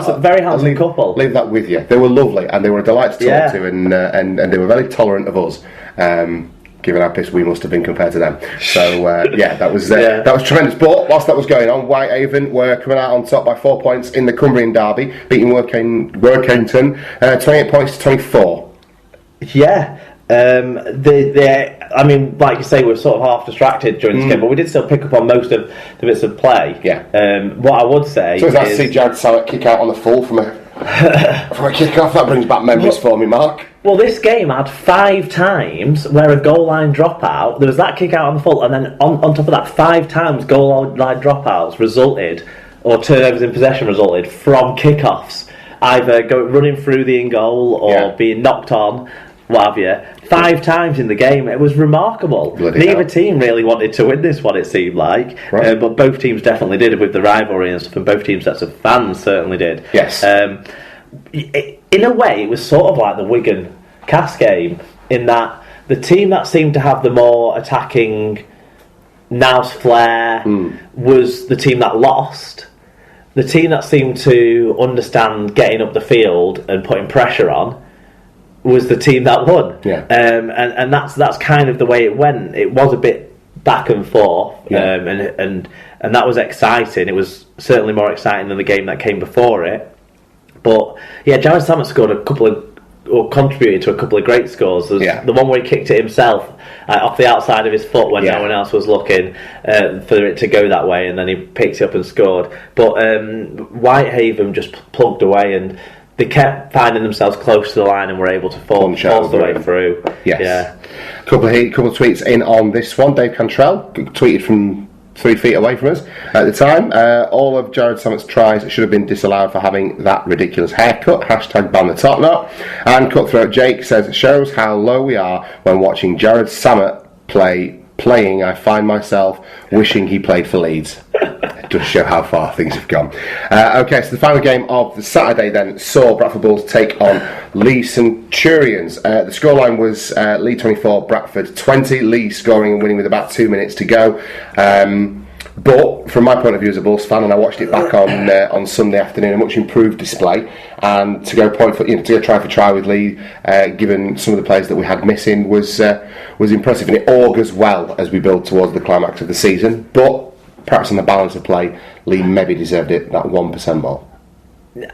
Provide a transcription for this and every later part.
That's a very handsome couple. Leave that with you. They were lovely, and they were a delight to talk to, and they were very tolerant of us. Given how pissed we must have been compared to them. So, that was tremendous. But whilst that was going on, Whitehaven were coming out on top by 4 points in the Cumbrian Derby, beating Workington 28 points to 24. Yeah. I mean, like you say, we were sort of half distracted during this game, but we did still pick up on most of the bits of play. Yeah. What I would say so it's nice to see Jared Samet kick out on the full from a kick-off. That brings back memories for me, Mark. Well, this game had 5 times where a goal line dropout, there was that kick out on the full, and then on top of that, 5 times goal line dropouts resulted, or turnovers in possession resulted, from kickoffs. Either running through the in goal or being knocked on, what have you. 5 times in the game. It was remarkable. Neither team really wanted to win this one, it seemed like. Right. But both teams definitely did, with the rivalry and stuff, and both teams' sets of fans certainly did. Yes. In a way, it was sort of like the Wigan-Cass game, in that the team that seemed to have the more attacking nous flair was the team that lost. The team that seemed to understand getting up the field and putting pressure on was the team that won. Yeah. And that's kind of the way it went. It was a bit back and forth, and that was exciting. It was certainly more exciting than the game that came before it. But yeah, Jared Samet scored contributed to a couple of great scores. There's the one where he kicked it himself off the outside of his foot when no one else was looking for it to go that way, and then he picked it up and scored. But Whitehaven just plugged away, and they kept finding themselves close to the line and were able to force the way through. Yes. Yeah. Couple of tweets in on this one. Dave Cantrell tweeted from 3 feet away from us at the time. All of Jared Samet's tries should have been disallowed for having that ridiculous haircut. # ban the top knot. And Cutthroat Jake says, it shows how low we are when watching Jared Samet playing. I find myself wishing he played for Leeds. It does show how far things have gone. Okay, so the final game of the Saturday then saw Bradford Bulls take on Lee Centurions. The scoreline was Lee 24, Bradford 20. Lee scoring and winning with about 2 minutes to go. But from my point of view as a Bulls fan, and I watched it back on Sunday afternoon, a much improved display, and to go to go try for try with Lee, given some of the players that we had missing, was impressive, and it augurs well as we build towards the climax of the season. But perhaps on the balance of play, Lee maybe deserved it that 1% more.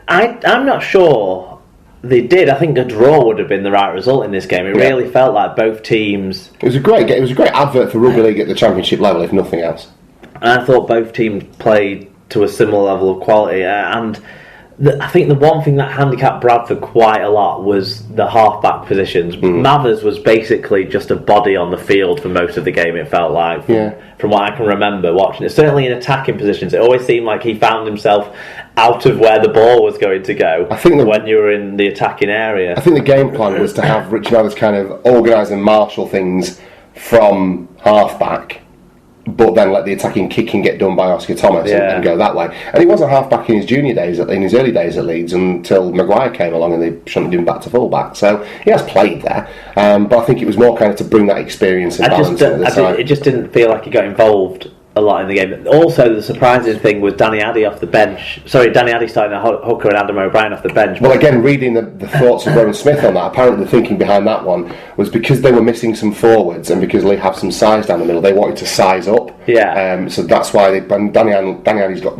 I'm not sure they did. I think a draw would have been the right result in this game. It really felt like both teams. It was a great advert for rugby league at the Championship level, if nothing else. And I thought both teams played to a similar level of quality, and I think the one thing that handicapped Bradford quite a lot was the half-back positions. Mathers was basically just a body on the field for most of the game, it felt like, from what I can remember watching it. Certainly in attacking positions, it always seemed like he found himself out of where the ball was going to go when you were in the attacking area. I think the game plan was to have Richard Mathers kind of organise and marshal things from half-back, but then let the attacking kicking get done by Oscar Thomas and go that way. And he was a half-back in his junior days, in his early days at Leeds, until Maguire came along and they shunted him back to full-back. So he has played there, but I think it was more kind of to bring that experience and balance at the time. It just didn't feel like he got involved a lot in the game. Also, the surprising thing was Danny Addy off the bench. Sorry, Danny Addy starting a hooker and Adam O'Brien off the bench. Well, again, reading the thoughts of Rowan Smith on that, apparently the thinking behind that one was because they were missing some forwards and because Lee have some size down the middle, they wanted to size up. Yeah. So that's why Danny Addy's got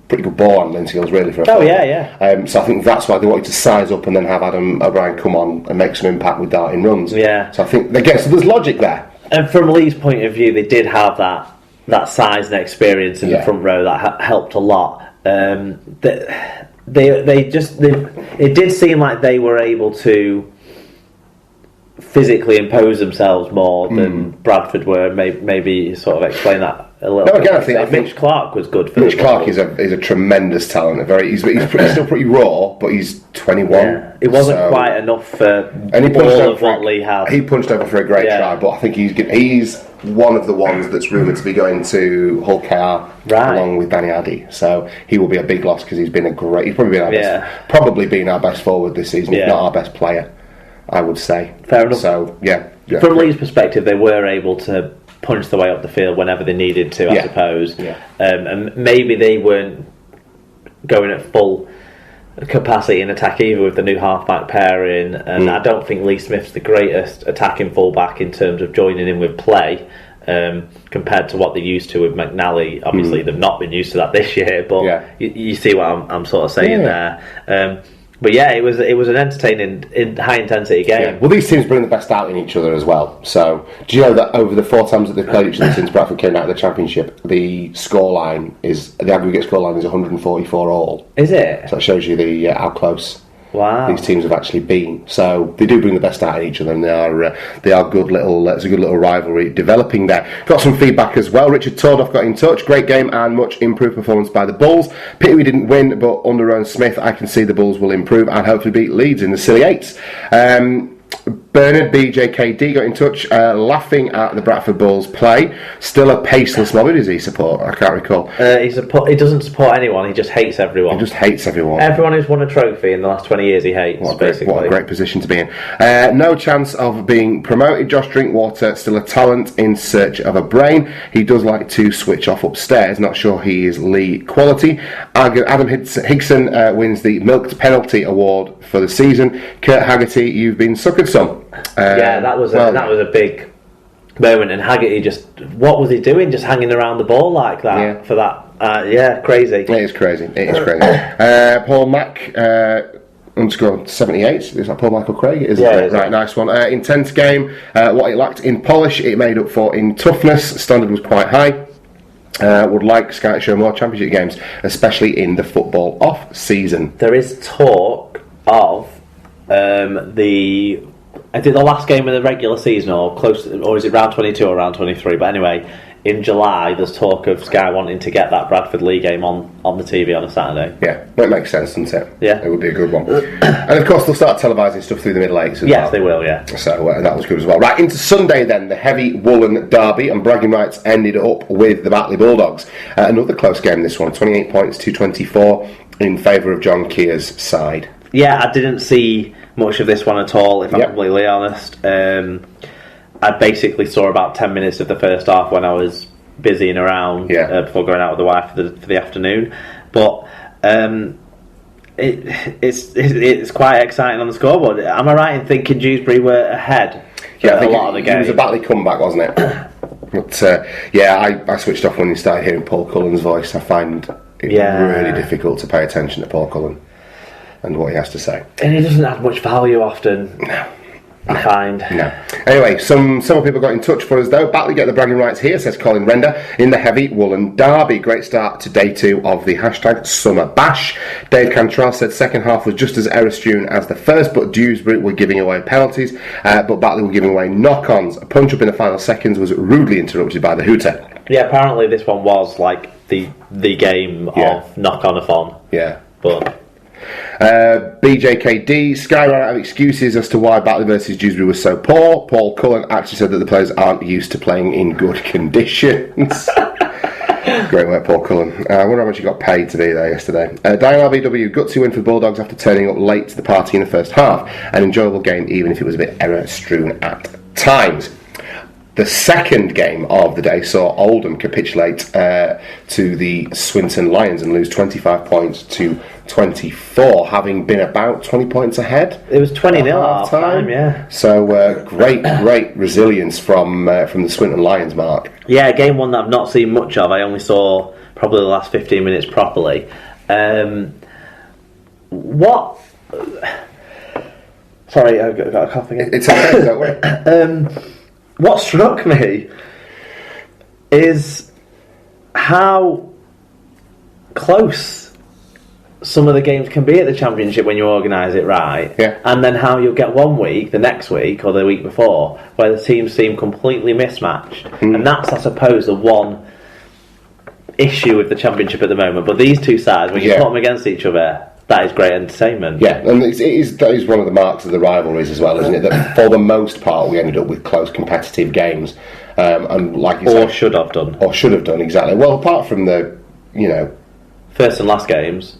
pretty good ball handling skills, really, for a forward. Yeah. So I think that's why they wanted to size up and then have Adam O'Brien come on and make some impact with darting runs. Yeah. So I think, again, so there's logic there. And from Lee's point of view, they did have that size and experience in the front row that helped a lot. It did seem like they were able to physically impose themselves more than Bradford were. Maybe sort of explain that a little bit. Again, I think Mitch Clark was good for Mitch Clark is a tremendous talent. He's still pretty raw, but he's 21. Yeah. It wasn't quite enough for all of what Lee had. He punched over for a great try, but I think he's one of the ones that's rumoured to be going to Hull KR along with Danny Addy. So he will be a big loss because he's probably been our best forward this season, if not our best player, I would say. Fair enough. So from Lee's perspective, they were able to punch their way up the field whenever they needed to, I suppose. And maybe they weren't going at full capacity in attack either with the new half-back pairing, and I don't think Lee Smith's the greatest attacking full-back in terms of joining in with play. Compared to what they're used to with McNally. Obviously they've not been used to that this year, but you see what I'm sort of saying there. But yeah, it was an entertaining, high intensity game. Yeah. Well, these teams bring the best out in each other as well. So, do you know that over the 4 times that they've played each other since Bradford came out of the Championship, the aggregate scoreline is 144 all. Is it? So it shows you how close. Wow. These teams have actually been. So they do bring the best out in each other, and they are good little. It's a good little rivalry developing there. Got some feedback as well. Richard Tordoff got in touch. Great game and much improved performance by the Bulls. Pity we didn't win, but under Rowan Smith, I can see the Bulls will improve and hopefully beat Leeds in the silly eights. Bernard BJKD got in touch, laughing at the Bradford Bulls play. Still a paceless mob. Who does he support? I can't recall. He doesn't support anyone. He just hates everyone. He just hates everyone. Everyone who's won a trophy in the last 20 years, he hates. What a great position to be in. No chance of being promoted. Josh Drinkwater, still a talent in search of a brain. He does like to switch off upstairs. Not sure he is Lee quality. Adam Higson wins the Milked Penalty Award for the season. Kurt Haggerty, you've been suckered some. That was a big moment, and Haggerty what was he doing, just hanging around the ball like that for that? Crazy. It is crazy. Paul Mack underscore 78. Is that Paul Michael Craig? Is it? Right, nice one. Intense game. What it lacked in polish, it made up for in toughness. Standard was quite high. Would like Sky to show more championship games, especially in the football off season. There is talk of I think the last game of the regular season, or is it round 22 or round 23? But anyway, in July, there's talk of Sky wanting to get that Bradford League game on the TV on a Saturday. Yeah, that makes sense, doesn't it? Yeah, it would be a good one. And of course, they'll start televising stuff through the middle eights as well. Yes, they will. Yeah. So that was good as well. Right, into Sunday then, the heavy woolen derby, and bragging rights ended up with the Batley Bulldogs. Another close game. This one, 28 points to 24 in favour of John Keir's side. Yeah, I didn't see much of this one at all, if I'm completely honest. I basically saw about 10 minutes of the first half when I was busying around before going out with the wife for the afternoon. But it's quite exciting on the scoreboard. Am I right in thinking Dewsbury were ahead a lot of the game? It was a Batley comeback, wasn't it? But I switched off when you started hearing Paul Cullen's voice. I find it really difficult to pay attention to Paul Cullen and what he has to say. And he doesn't have much value often. No. I find. No. Anyway, some people got in touch for us though. Batley get the bragging rights here, says Colin Render, in the heavy woolen derby. Great start to day 2 of the hashtag Summer Bash. Dave Cantrell said second half was just as error-strewn as the first, but Dewsbury were giving away penalties, but Batley were giving away knock-ons. A punch-up in the final seconds was rudely interrupted by the hooter. Yeah, apparently this one was like the game of knock-on-a-thon. Yeah. But... BJKD, Sky ran out of excuses as to why Batley versus Dewsbury was so poor. Paul Cullen actually said that the players aren't used to playing in good conditions. Great work, Paul Cullen. I wonder how much you got paid to be there yesterday. Diane RBW, gutsy win for the Bulldogs after turning up late to the party in the first half. An enjoyable game, even if it was a bit error-strewn at times. The second game of the day saw Oldham capitulate to the Swinton Lions and lose 25 points to 24, having been about 20 points ahead. It was 20-0 at half-time, yeah. So great resilience from the Swinton Lions, Mark. Yeah, game one that I've not seen much of. I only saw probably the last 15 minutes properly. What... Sorry, I've got a cough again. It's okay, don't worry. What struck me is how close some of the games can be at the Championship when you organise it right, and then how you'll get one week, the next week, or the week before, where the teams seem completely mismatched. And that's, I suppose, the one issue with the Championship at the moment. But these two sides, when you put them against each other, that is great entertainment. Yeah, and that is one of the marks of the rivalries as well, isn't it? That for the most part we ended up with close competitive games, and like you said, or should have done, exactly. Well, apart from the first and last games.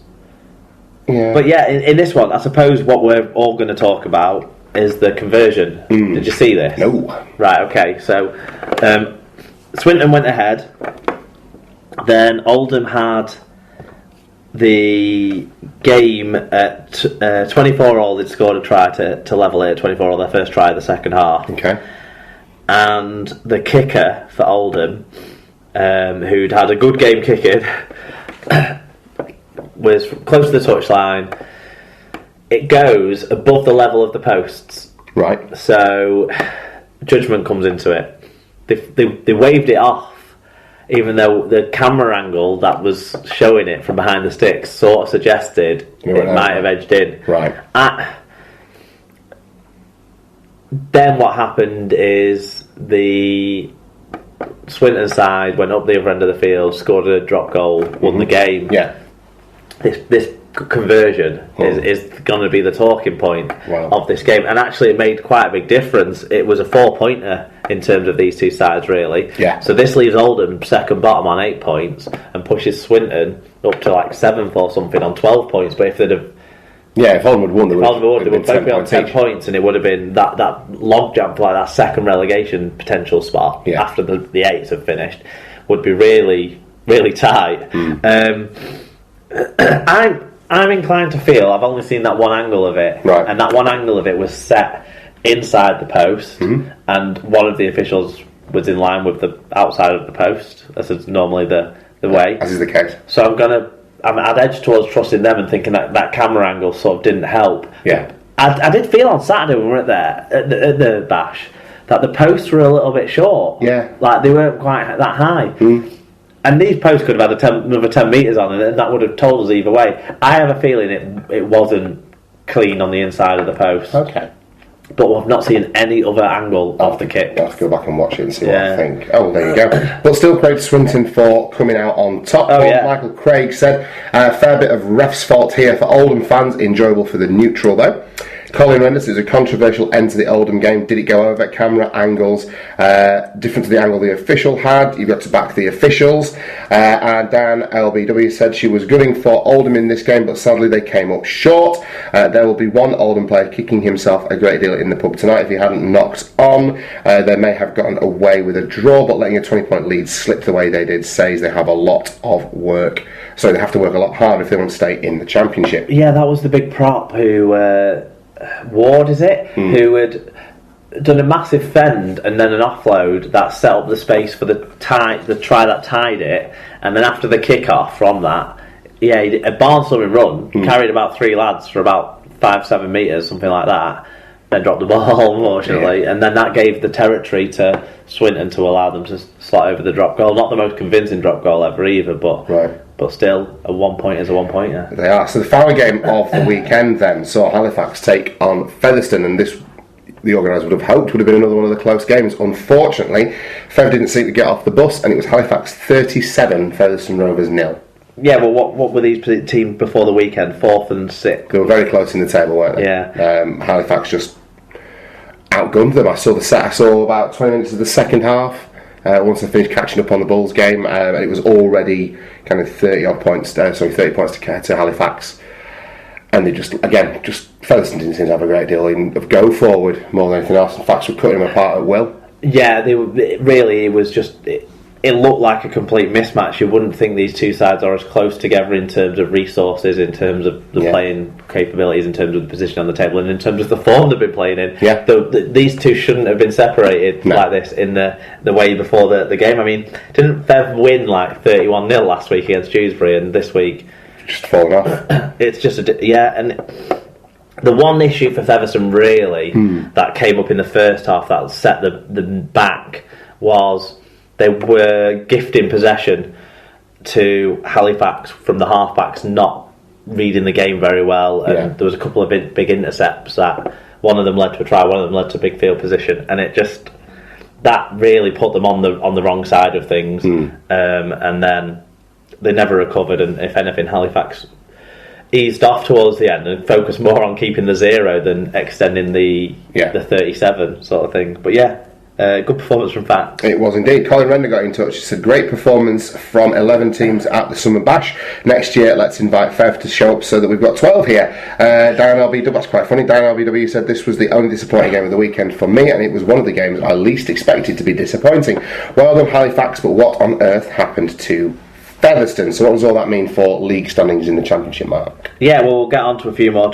Yeah. But yeah, in this one, I suppose what we're all going to talk about is the conversion. Did you see this? No. Right. Okay. So Swinton went ahead. Then Oldham had the game at 24-all, they'd scored a try to level it at 24-all, their first try of the second half. Okay. And the kicker for Oldham, who'd had a good game kicking, was close to the touchline. It goes above the level of the posts. Right. So judgment comes into it. They waved it off, even though the camera angle that was showing it from behind the sticks sort of suggested it might have edged in. Right. Then what happened is the Swinton side went up the other end of the field, scored a drop goal, won the game. Yeah. This conversion is going to be the talking point of this game, and actually it made quite a big difference. It was a 4-pointer in terms of these two sides, really. Yeah. So this leaves Oldham second bottom on 8 points and pushes Swinton up to like 7th or something on 12 points. But if they'd have if Oldham had won, they would have both been on 10 points, and it would have been that logjam for like that second relegation potential spot after the 8s have finished would be really, really tight. I'm inclined to feel, I've only seen that one angle of it, and that one angle of it was set inside the post, and one of the officials was in line with the outside of the post, as is normally the way. As is the case. So I'd edge towards trusting them and thinking that camera angle sort of didn't help. Yeah. I did feel on Saturday when we were there at the bash that the posts were a little bit short. Yeah. Like they weren't quite that high. And these posts could have had another 10 metres on, and that would have told us either way. I have a feeling it wasn't clean on the inside of the post. Okay. But we've not seen any other angle of the kick. I'll have to go back and watch it and see what I think. Oh, there you go. But still, credit to Swinton for coming out on top. Michael Craig said, a fair bit of ref's fault here for Oldham fans. Enjoyable for the neutral, though. Colin Renders, it was a controversial end to the Oldham game. Did it go over? Camera angles different to the angle the official had. You've got to back the officials. And Dan LBW said she was gunning for Oldham in this game, but sadly they came up short. There will be one Oldham player kicking himself a great deal in the pub tonight if he hadn't knocked on. They may have gotten away with a draw, but letting a 20-point lead slip the way they did says they have a lot of work. So they have to work a lot harder if they want to stay in the Championship. Yeah, that was the big prop who... Ward, is it? Who had done a massive fend and then an offload that set up the space for the try that tied it, and then after the kick-off from that, he did a barnstorming run, carried about 3 lads for about 5-7 metres, something like that, then dropped the ball, unfortunately, and then that gave the territory to Swinton to allow them to slot over the drop goal. Not the most convincing drop goal ever either, but still, a 1-pointer is a 1-pointer. They are. So the final game of the weekend then saw Halifax take on Featherstone, and this, the organisers would have hoped, would have been another one of the close games. Unfortunately, Fev didn't seem to get off the bus, and it was Halifax 37, Featherstone Rovers 0. Yeah, well, what were these teams before the weekend? 4th and 6th? They were very close in the table, weren't they? Yeah. Halifax just outgunned them. I saw about 20 minutes of the second half. Once I finished catching up on the Bulls game, and it was already kind of 30 points to Halifax, and they just Featherstone didn't seem to have a great deal of go forward more than anything else. In fact, we're cutting them apart at will. Yeah, it was just. It looked like a complete mismatch. You wouldn't think these two sides are as close together in terms of resources, in terms of the playing capabilities, in terms of the position on the table, and in terms of the form they've been playing in. Yeah. These two shouldn't have been separated like this in the way before the game. I mean, didn't Fev win like 31-0 last week against Dewsbury, and this week just falling off? It's just and the one issue for Featherstone really that came up in the first half that set the back was they were gifting possession to Halifax from the halfbacks, not reading the game very well, and there was a couple of big intercepts that one of them led to a try, one of them led to a big field position, and it just that really put them on the wrong side of things, and then they never recovered, and if anything, Halifax eased off towards the end and focused more on keeping the 0 than extending the 37 sort of thing. But good performance from Fact. It was indeed. Colin Render got in touch. He said, great performance from 11 teams at the Summer Bash. Next year, let's invite Fev to show up so that we've got 12 here. Dan LBW, that's quite funny. Dan LBW said, this was the only disappointing game of the weekend for me, and it was one of the games I least expected to be disappointing. Well done, Halifax, but what on earth happened to Featherstone. So what does all that mean for league standings in the Championship, Mark? Yeah, well, we'll get on to a few more